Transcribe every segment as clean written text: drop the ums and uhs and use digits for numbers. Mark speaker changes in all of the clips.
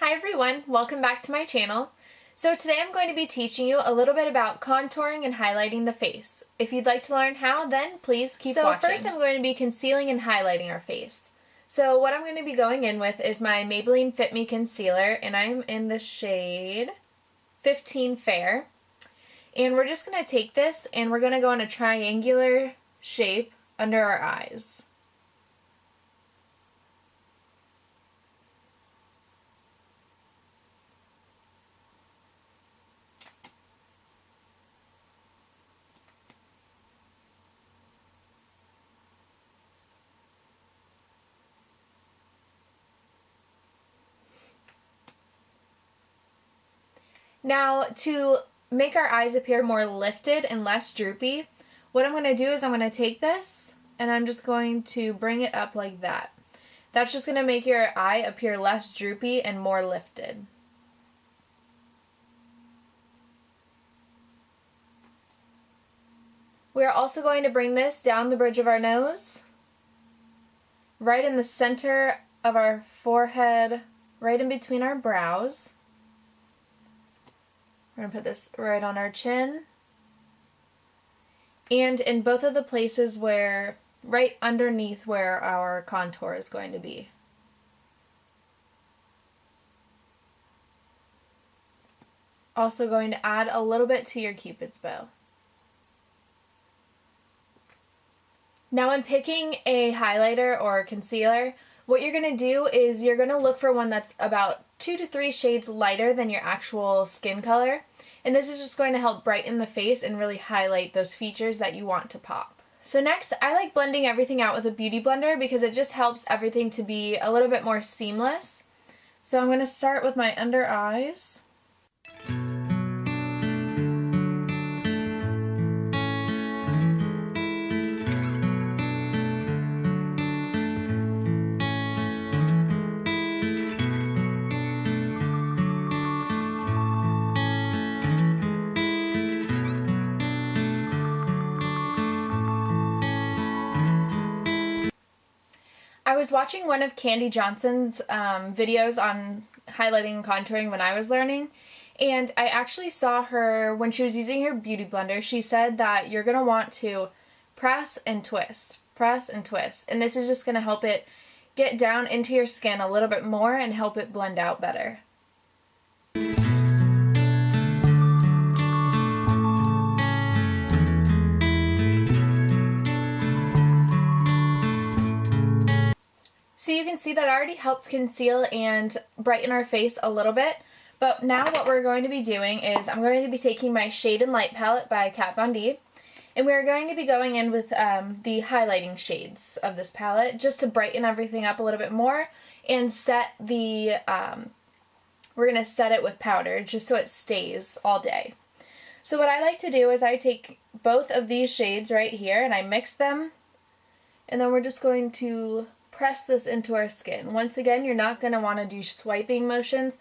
Speaker 1: Hi everyone, welcome back to my channel. So today I'm going to be teaching you a little bit about contouring and highlighting the face. If you'd like to learn how, then please keep watching. So first I'm going to be concealing and highlighting our face. So what I'm going to be going in with is my Maybelline Fit Me Concealer, and I'm in the shade 15 Fair. And we're just going to take this and we're going to go in a triangular shape under our eyes. Now, to make our eyes appear more lifted and less droopy, what I'm going to do is I'm going to take this and I'm just going to bring it up like that. That's just going to make your eye appear less droopy and more lifted. We are also going to bring this down the bridge of our nose, right in the center of our forehead, right in between our brows. We're going to put this right on our chin. And in both of the places where, right underneath where our contour is going to be. Also going to add a little bit to your Cupid's bow. Now when picking a highlighter or concealer, what you're going to do is you're going to look for one that's about 2 to 3 shades lighter than your actual skin color. And this is just going to help brighten the face and really highlight those features that you want to pop. So next, I like blending everything out with a beauty blender because it just helps everything to be a little bit more seamless. So I'm going to start with my under eyes. I was watching one of Candy Johnson's videos on highlighting and contouring when I was learning, and I actually saw her when she was using her beauty blender. She said that you're going to want to press and twist, and this is just going to help it get down into your skin a little bit more and help it blend out better. So you can see that I already helped conceal and brighten our face a little bit, but now what we're going to be doing is I'm going to be taking my Shade and Light palette by Kat Von D, and we're going to be going in with the highlighting shades of this palette just to brighten everything up a little bit more and set the, we're going to set it with powder just so it stays all day. So what I like to do is I take both of these shades right here and I mix them, and then we're just going to press this into our skin. Once again, you're not going to want to do swiping motions.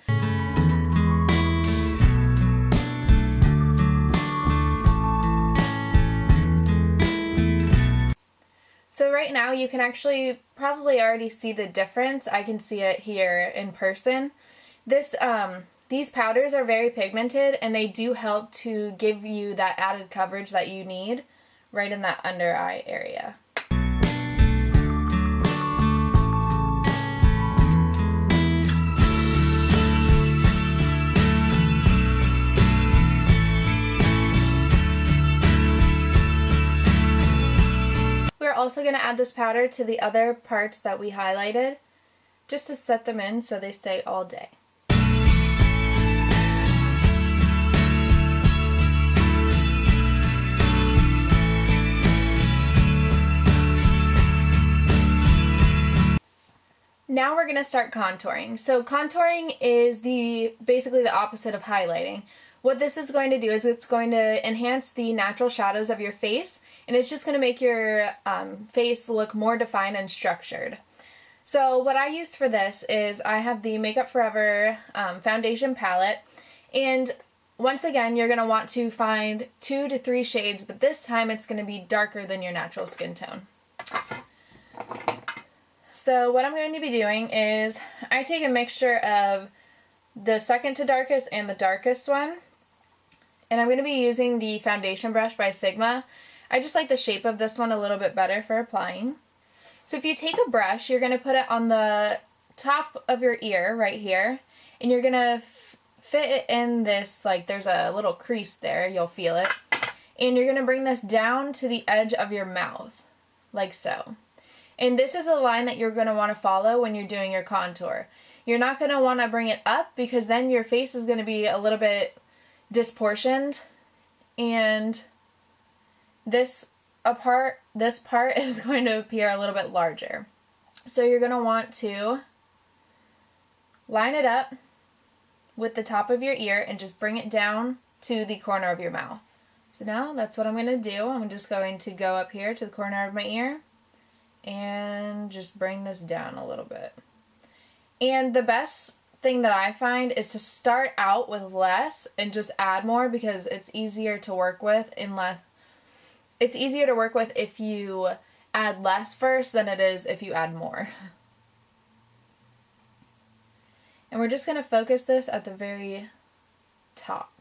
Speaker 1: So right now you can actually probably already see the difference. I can see it here in person. These powders are very pigmented and they do help to give you that added coverage that you need right in that under eye area. We're also going to add this powder to the other parts that we highlighted just to set them in so they stay all day. Now we're going to start contouring. So contouring is basically the opposite of highlighting. What this is going to do is it's going to enhance the natural shadows of your face, and it's just going to make your face look more defined and structured. So what I use for this is I have the Makeup Forever foundation palette, and once again you're going to want to find 2 to 3 shades, but this time it's going to be darker than your natural skin tone. So what I'm going to be doing is I take a mixture of the second to darkest and the darkest one. And I'm going to be using the foundation brush by Sigma. I just like the shape of this one a little bit better for applying. So if you take a brush, you're going to put it on the top of your ear right here, and you're going to fit it in this, like there's a little crease there, you'll feel it. And you're going to bring this down to the edge of your mouth, like so. And this is the line that you're going to want to follow when you're doing your contour. You're not going to want to bring it up because then your face is going to be a little bit disproportioned, and this part is going to appear a little bit larger. So you're going to want to line it up with the top of your ear and just bring it down to the corner of your mouth. So now that's what I'm going to do. I'm just going to go up here to the corner of my ear and just bring this down a little bit. And the best thing that I find is to start out with less and just add more, because it's easier to work with if you add less first than it is if you add more. And we're just going to focus this at the very top.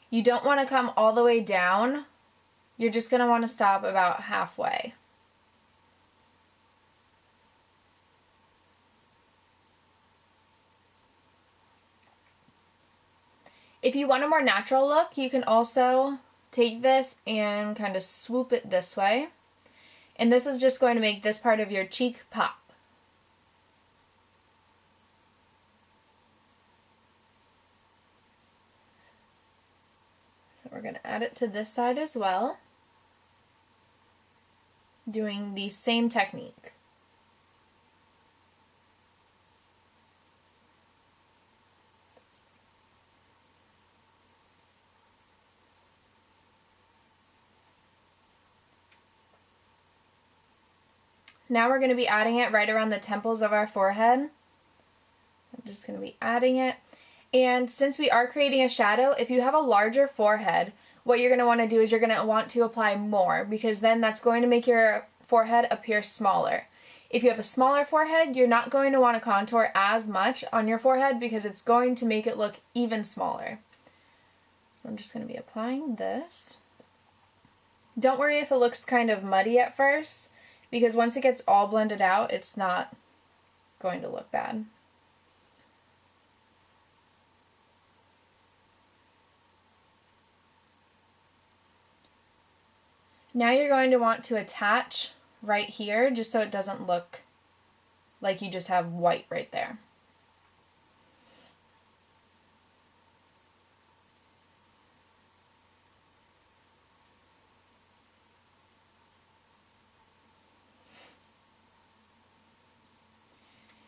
Speaker 1: You don't want to come all the way down. You're just going to want to stop about halfway. If you want a more natural look, you can also take this and kind of swoop it this way. And this is just going to make this part of your cheek pop. So we're going to add it to this side as well, doing the same technique. Now we're going to be adding it right around the temples of our forehead. I'm just going to be adding it. And since we are creating a shadow, if you have a larger forehead, what you're going to want to do is you're going to want to apply more, because then that's going to make your forehead appear smaller. If you have a smaller forehead, you're not going to want to contour as much on your forehead because it's going to make it look even smaller. So I'm just going to be applying this. Don't worry if it looks kind of muddy at first, because once it gets all blended out, it's not going to look bad. Now you're going to want to attach right here, just so it doesn't look like you just have white right there.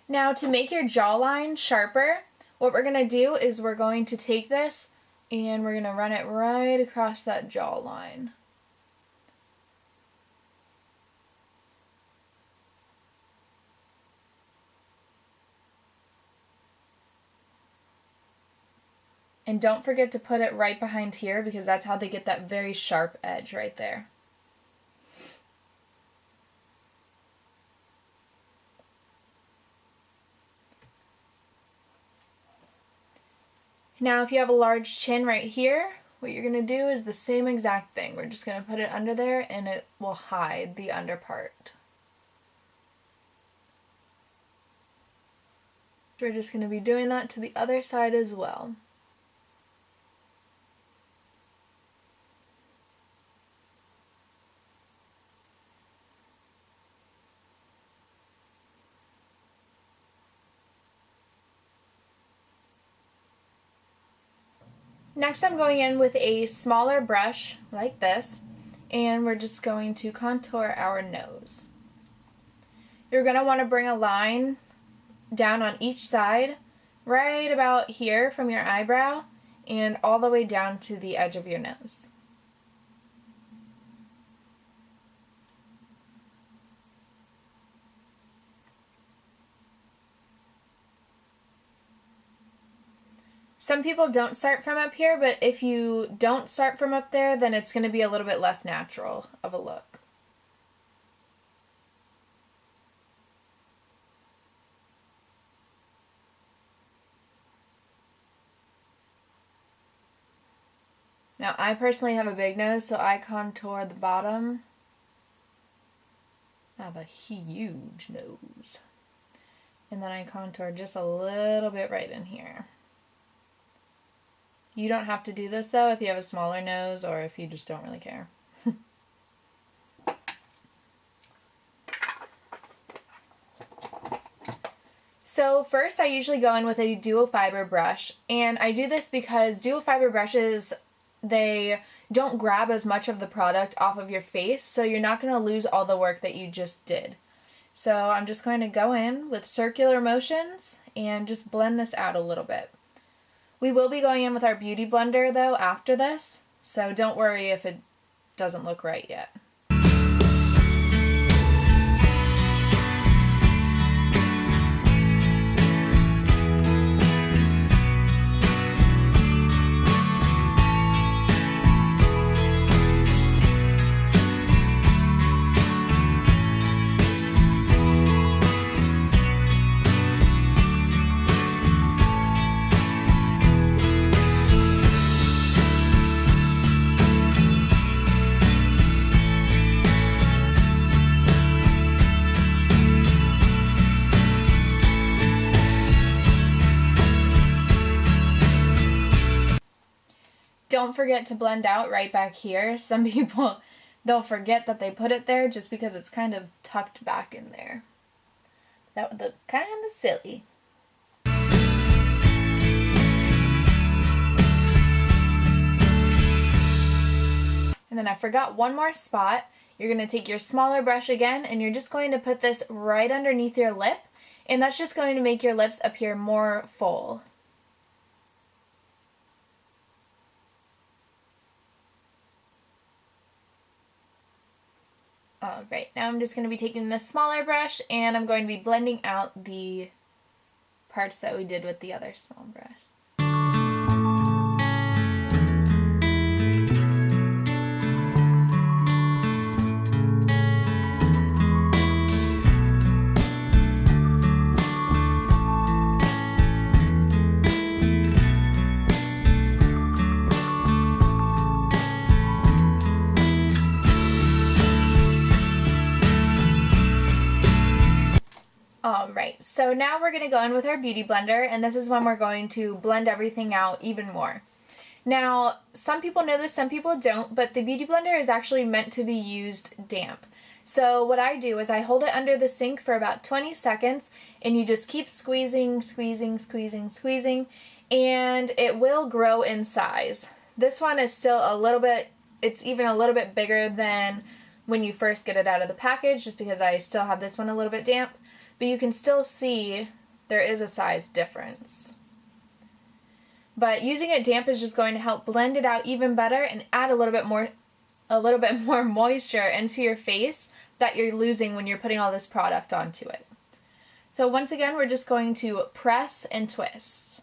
Speaker 1: Now to make your jawline sharper, what we're going to do is we're going to take this and we're going to run it right across that jawline. And don't forget to put it right behind here, because that's how they get that very sharp edge right there. Now if you have a large chin right here, what you're going to do is the same exact thing. We're just going to put it under there and it will hide the under part. We're just going to be doing that to the other side as well. Next I'm going in with a smaller brush like this, and we're just going to contour our nose. You're going to want to bring a line down on each side, right about here from your eyebrow, and all the way down to the edge of your nose. Some people don't start from up here, but if you don't start from up there, then it's going to be a little bit less natural of a look. Now, I personally have a big nose, so I contour the bottom. I have a huge nose. And then I contour just a little bit right in here. You don't have to do this, though, if you have a smaller nose or if you just don't really care. So first I usually go in with a dual fiber brush, and I do this because dual fiber brushes, they don't grab as much of the product off of your face, so you're not going to lose all the work that you just did. So I'm just going to go in with circular motions and just blend this out a little bit. We will be going in with our beauty blender though after this, so don't worry if it doesn't look right yet. Don't forget to blend out right back here. Some people, they'll forget that they put it there just because it's kind of tucked back in there. That would look kind of silly. And then I forgot one more spot. You're going to take your smaller brush again, and you're just going to put this right underneath your lip, and that's just going to make your lips appear more full. Alright, now I'm just going to be taking this smaller brush and I'm going to be blending out the parts that we did with the other small brush. Alright, so now we're going to go in with our beauty blender, and this is when we're going to blend everything out even more. Now, some people know this, some people don't, but the beauty blender is actually meant to be used damp. So what I do is I hold it under the sink for about 20 seconds, and you just keep squeezing, squeezing, squeezing, squeezing, and it will grow in size. This one is still a little bit, it's even a little bit bigger than when you first get it out of the package, just because I still have this one a little bit damp. But you can still see there is a size difference. But using it damp is just going to help blend it out even better and add a little bit more moisture into your face that you're losing when you're putting all this product onto it. So once again, we're just going to press and twist.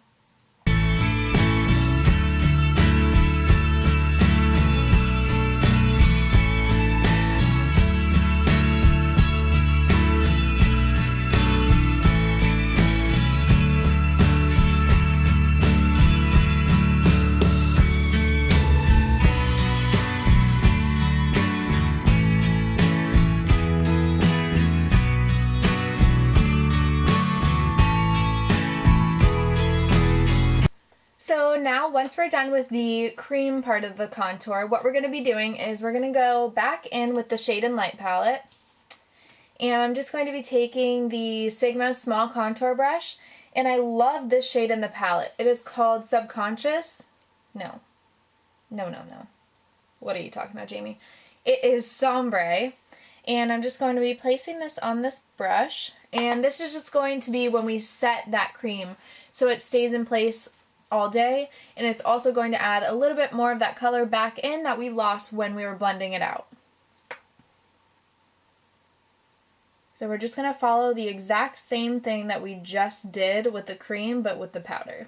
Speaker 1: So now once we're done with the cream part of the contour, what we're going to be doing is we're going to go back in with the Shade and Light palette. And I'm just going to be taking the Sigma small contour brush. And I love this shade in the palette. It is called Subconscious. No. What are you talking about, Jamie? It is Sombre. And I'm just going to be placing this on this brush. And this is just going to be when we set that cream so it stays in place all day, and it's also going to add a little bit more of that color back in that we lost when we were blending it out. So we're just going to follow the exact same thing that we just did with the cream, but with the powder.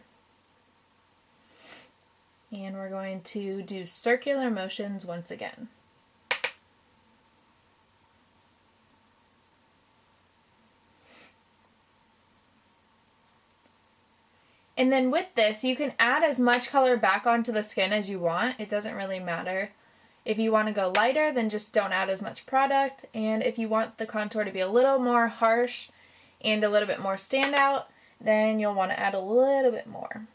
Speaker 1: And we're going to do circular motions once again. And then with this, you can add as much color back onto the skin as you want. It doesn't really matter. If you want to go lighter, then just don't add as much product. And if you want the contour to be a little more harsh and a little bit more standout, then you'll want to add a little bit more.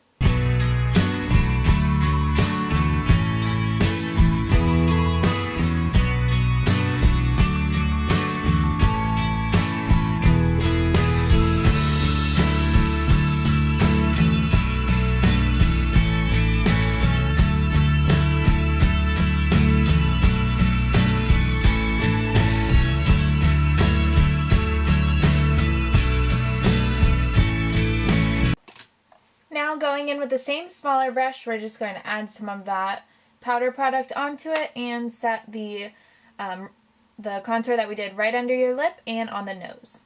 Speaker 1: Now going in with the same smaller brush, we're just going to add some of that powder product onto it and set the contour that we did right under your lip and on the nose.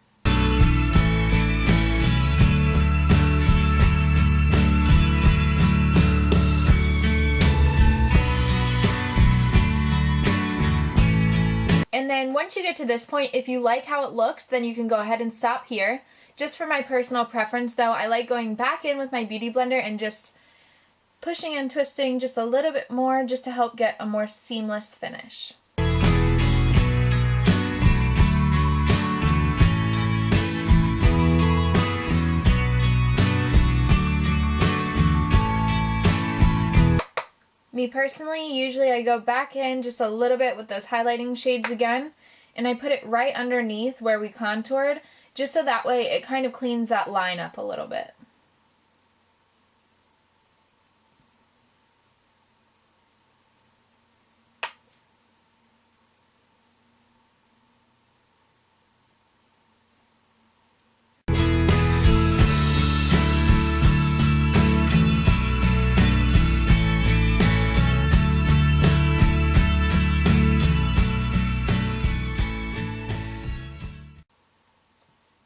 Speaker 1: And then once you get to this point, if you like how it looks, then you can go ahead and stop here. Just for my personal preference though, I like going back in with my beauty blender and just pushing and twisting just a little bit more just to help get a more seamless finish. Me personally, usually I go back in just a little bit with those highlighting shades again, and I put it right underneath where we contoured, just so that way it kind of cleans that line up a little bit.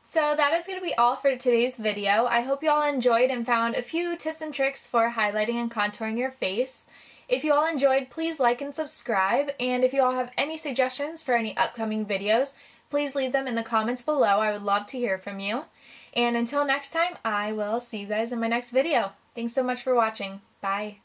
Speaker 1: So that is going to be all for today's video. I hope you all enjoyed and found a few tips and tricks for highlighting and contouring your face. If you all enjoyed, please like and subscribe, and if you all have any suggestions for any upcoming videos, please leave them in the comments below. I would love to hear from you. And until next time, I will see you guys in my next video. Thanks so much for watching. Bye.